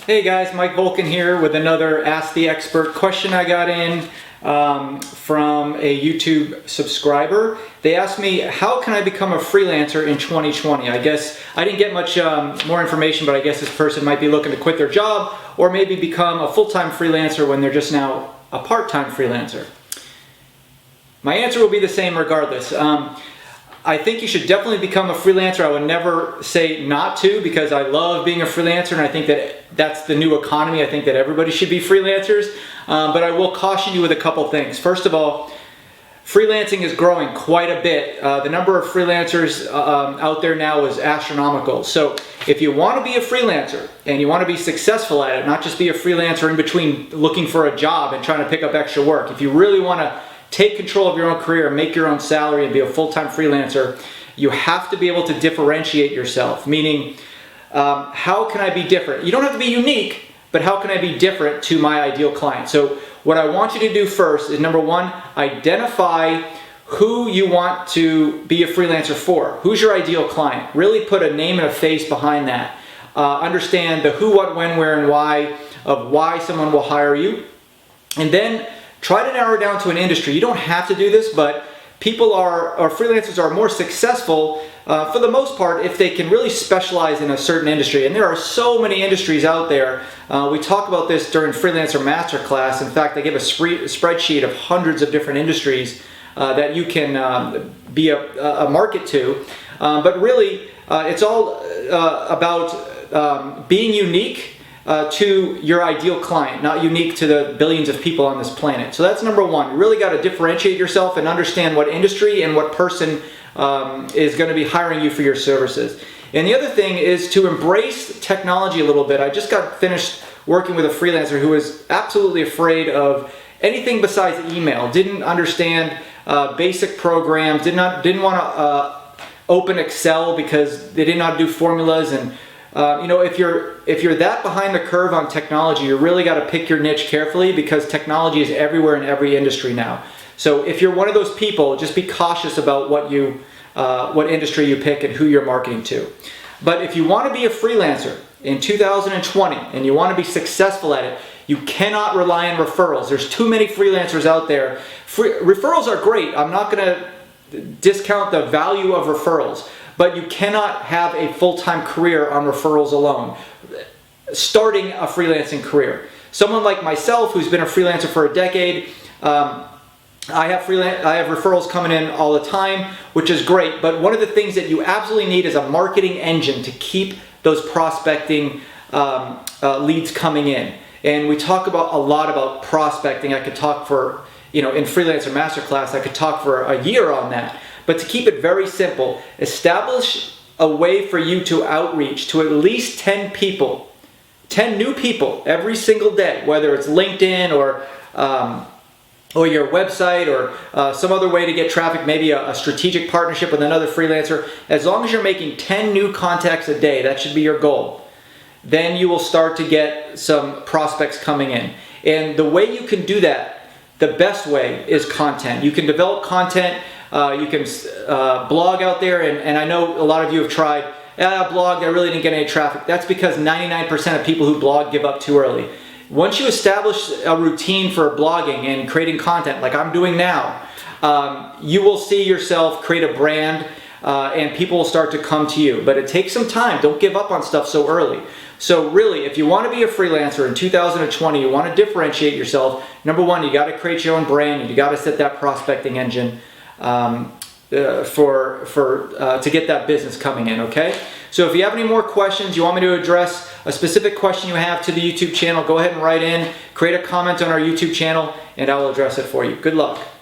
Hey guys, Mike Volkin here with another Ask the Expert question I got in from a YouTube subscriber. They asked me, how can I become a freelancer in 2020? I guess I didn't get much more information, but I guess this person might be looking to quit their job or maybe become a full-time freelancer when they're just now a part-time freelancer. My answer will be the same regardless. I think you should definitely become a freelancer. I would never say not to, because I love being a freelancer and I think that that's the new economy. I think that everybody should be freelancers, but I will caution you with a couple things. First of all, freelancing is growing quite a bit. The number of freelancers out there now is astronomical. So if you want to be a freelancer and you want to be successful at it, not just be a freelancer in between looking for a job and trying to pick up extra work, if you really want to take control of your own career and make your own salary and be a full-time freelancer, you have to be able to differentiate yourself. Meaning, how can I be different? You don't have to be unique, but how can I be different to my ideal client? So what I want you to do first is, number one, identify who you want to be a freelancer for. Who's your ideal client? Really put a name and a face behind that. Understand the who, what, when, where, and why of why someone will hire you. And then try to narrow it down to an industry. You don't have to do this, but freelancers are more successful for the most part if they can really specialize in a certain industry. And there are so many industries out there. We talk about this during Freelancer Masterclass. In fact, I give a spreadsheet of hundreds of different industries that you can be a market to. But really, it's all about being unique to your ideal client, not unique to the billions of people on this planet. So that's number one. You really got to differentiate yourself and understand what industry and what person is going to be hiring you for your services. And the other thing is to embrace technology a little bit. I just got finished working with a freelancer who was absolutely afraid of anything besides email, didn't understand basic programs, didn't want to open Excel because they didn't know how to do formulas. And if you're that behind the curve on technology, you really got to pick your niche carefully, because technology is everywhere in every industry now. So if you're one of those people, just be cautious about what industry you pick and who you're marketing to. But if you want to be a freelancer in 2020 and you want to be successful at it, you cannot rely on referrals. There's too many freelancers out there. Referrals are great. I'm not going to discount the value of referrals. But you cannot have a full-time career on referrals alone, starting a freelancing career. Someone like myself, who's been a freelancer for a decade, I have referrals coming in all the time, which is great. But one of the things that you absolutely need is a marketing engine to keep those prospecting leads coming in. And we talk a lot about prospecting. I could talk for, in Freelancer Masterclass, I could talk for a year on that. But to keep it very simple, establish a way for you to outreach to at least 10 people, 10 new people every single day, whether it's LinkedIn or your website or some other way to get traffic, maybe a strategic partnership with another freelancer. As long as you're making 10 new contacts a day, that should be your goal. Then you will start to get some prospects coming in. And the way you can do that, the best way, is content. You can develop content. You can blog out there, and I know a lot of you have tried, blog, I really didn't get any traffic. That's because 99% of people who blog give up too early. Once you establish a routine for blogging and creating content like I'm doing now, you will see yourself create a brand and people will start to come to you. But it takes some time. Don't give up on stuff so early. So really, if you want to be a freelancer in 2020, you want to differentiate yourself, number one, you got to create your own brand. You got to set that prospecting engine to get that business coming in, okay? So if you have any more questions, you want me to address a specific question you have to the YouTube channel, go ahead and write in, create a comment on our YouTube channel, and I will address it for you. Good luck.